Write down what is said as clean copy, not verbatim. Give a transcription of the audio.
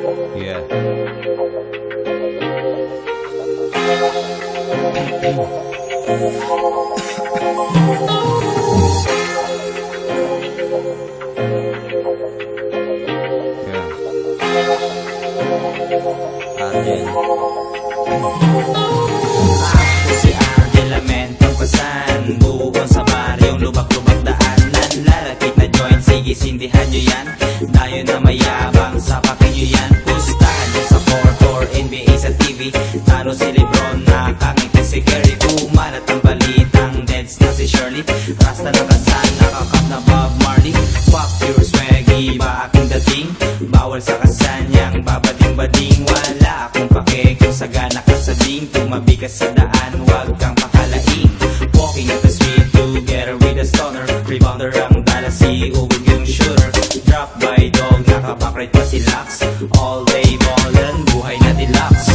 Yeah. Arjen. Ako si Arjen Lamento Pasan, buong sa baryong lubak-lubak daanan. Lalapit na joint, sige sindihan nyo yan. Tayo na mayabang, sapakin nyo yan. Pustahan nyo sa 4-4, NBA sa TV. Talo si Lebron, nakakangiti si Curry. Kumalat ang balitang Neds na si Shirley. Rasta na kasan, nakakap na Bob Marley. Fuck your swaggy, ba aking dating? Bawal sa kasanyang babading-bading. Wala akong pake kung sagana ka sa ding. Tumabi ka sa daan, wag kang pakalaing. Walking at the street together with a stoner. Rebounder ang dala si Uwig yung shooter. Drop by dog, nakabakrate pa si Lux. All day ballin', buhay na deluxe.